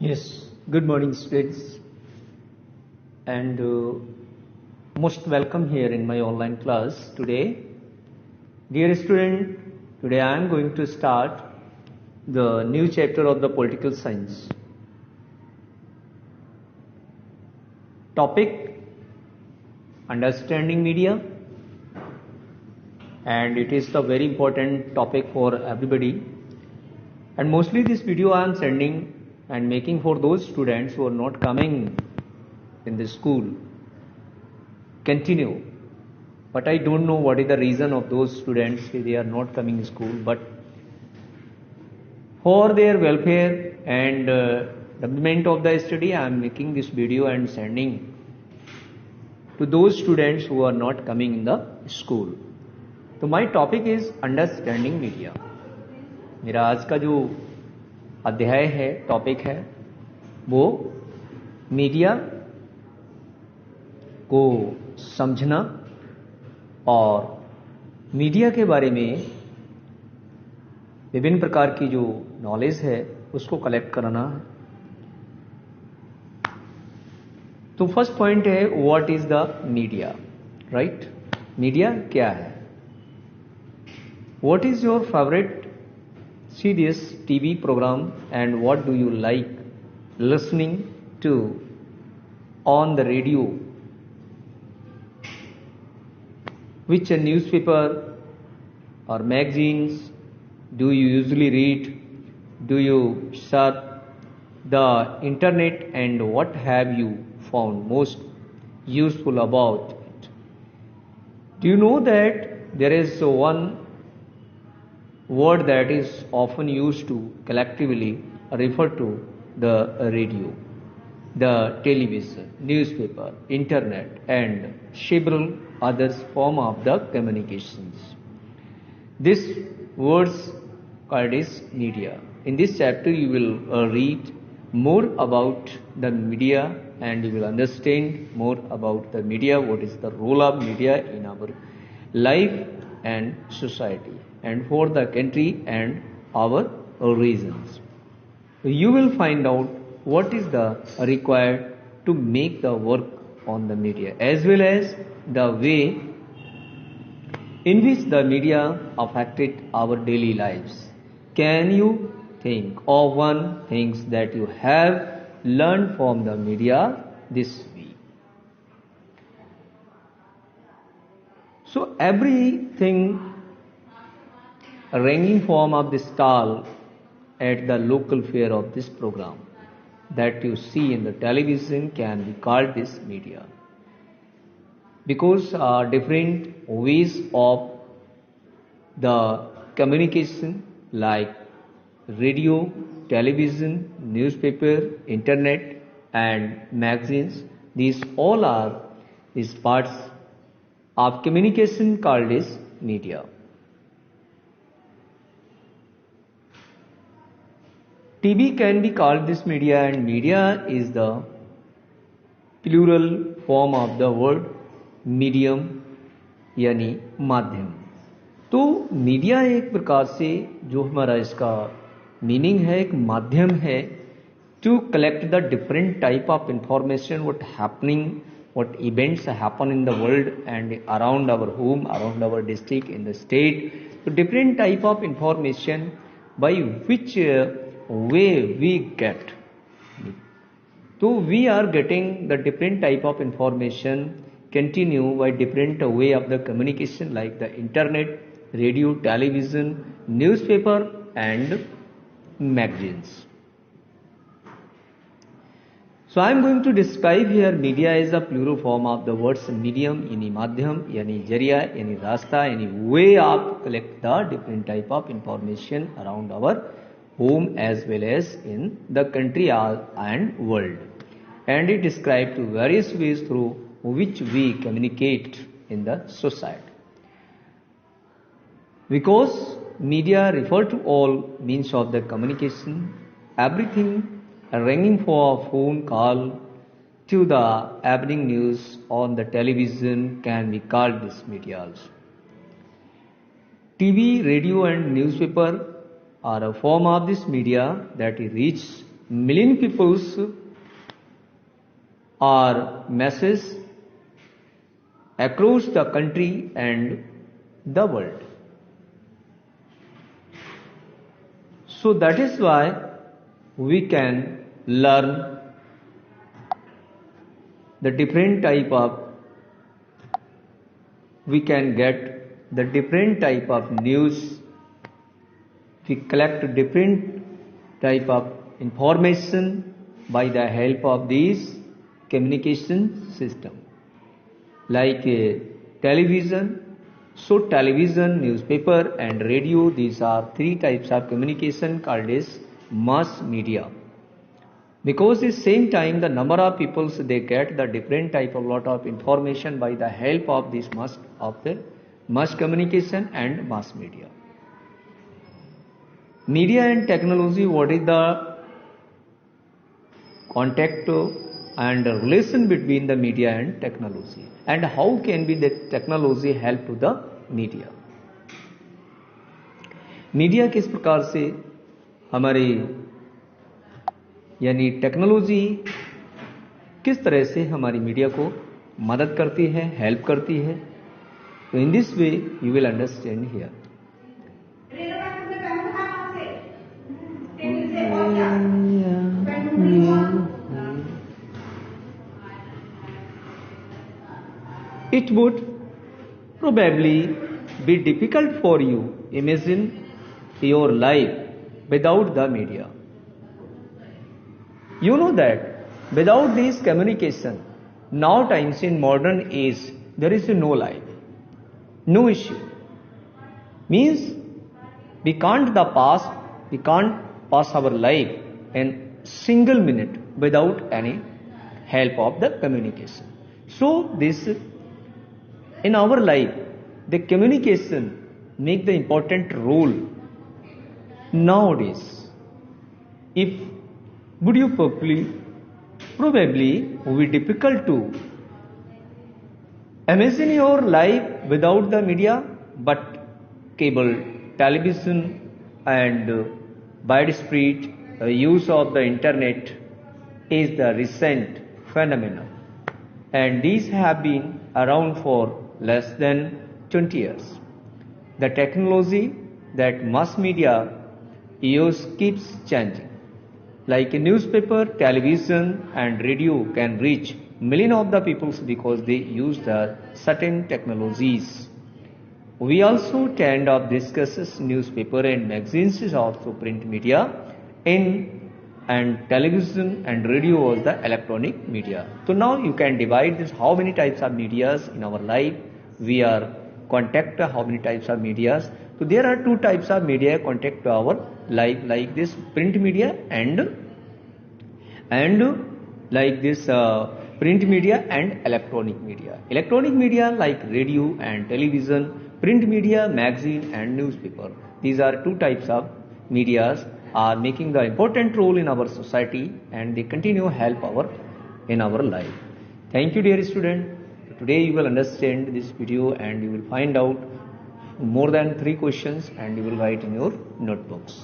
Yes, good morning, students, and most welcome here in my online class today. Dear student, today I am going to start the new chapter of the political science. Topic: understanding media, and it is the very important topic for everybody. And mostly this video I am sending and making for those students who are not coming in the school. Continue, but I don't know what is the reason of those students they are not coming to school, but for their welfare and development of the study I am making this video and sending to those students who are not coming in the school. So my topic is understanding media. मेरा आज का जो अध्याय है, topic है, वो media को समझना और मीडिया के बारे में विभिन्न प्रकार की जो नॉलेज है उसको कलेक्ट करना है. तो फर्स्ट पॉइंट है what is the media, right? Media क्या है? What is your favourite series TV programme and what do you like listening to on the radio? Which newspaper or magazines do you usually read? Do you surf the internet and what have you found most useful about it? Do you know that there is one word that is often used to collectively refer to the radio, the television, newspaper, internet and several others form of the communications. This words called is media. In this chapter you will read more about the media and you will understand more about the media, what is the role of media in our life and society and for the country and our regions. You will find out what is the required to make the work on the media as well as the way in which the media affected our daily lives. Can you think of one things that you have learned from the media this week? So everything ranging from of the stall at the local fair of this program that you see in the television can be called this media, because different ways of the communication like radio, television, newspaper, internet and magazines, these all are these parts of communication called as media. TV can be called this media and media is the plural form of the word medium यानी माध्यम. तो media एक प्रकार से जो हमारा इसका meaning है, एक माध्यम है to collect the different type of information what happening, what events happen in the world and around our home, around our district, in the state. तो different type of information by which way we get. तो we are getting the different type of information continue by different way of the communication like the internet, radio, television, newspaper and magazines. So I am going to describe here media as a plural form of the words medium यानी माध्यम यानी जरिया यानी रास्ता यानी way of collect the different type of information around our home as well as in the country and world, and it described to various ways through which we communicate in the society. Because media refer to all means of the communication, everything ranging from a phone call to the happening news on the television can be called this media also. TV, radio and newspaper are a form of this media that reaches million peoples are message across the country and the world. So that is why we can learn the different type of, we can get the different type of news, we collect different type of information by the help of these communication system, like television. So television, newspaper and radio, these are three types of communication called as mass media. Because at the same time the number of people they get the different type of lot of information by the help of this mass communication and mass media. Media and technology, what is the contact and relation between the media and technology, and how can be the technology help to the media? Media किस प्रकार से हमारे यानी technology किस तरह से हमारी media को मदद करती है, हेल्प करती है? तो in this way you will understand here. It would probably be difficult for you imagine your life without the media. You know that without this communication, now times in modern age, there is no life, no issue. Means we can't pass our life in single minute without any help of the communication. So this in our life, the communication make the important role nowadays. If would you probably would be difficult to imagine your life without the media, but cable, television and widespread use of the internet is the recent phenomenon, and these have been around for less than 20 years. The technology that mass media use keeps changing. Like a newspaper, television and radio can reach millions of the people because they use the certain technologies. We also tend of discusses newspaper and magazines is also print media and television and radio was the electronic media. So now you can divide this how many types of medias in our life we are contact how many types of medias. So there are two types of media contact to our life, like this print media and like this print media and electronic media. Electronic media like radio and television, print media, magazine and newspaper. These are two types of medias are making the important role in our society and they continue help in our life. Thank you dear student. Today you will understand this video and you will find out more than 3 questions and you will write in your notebooks.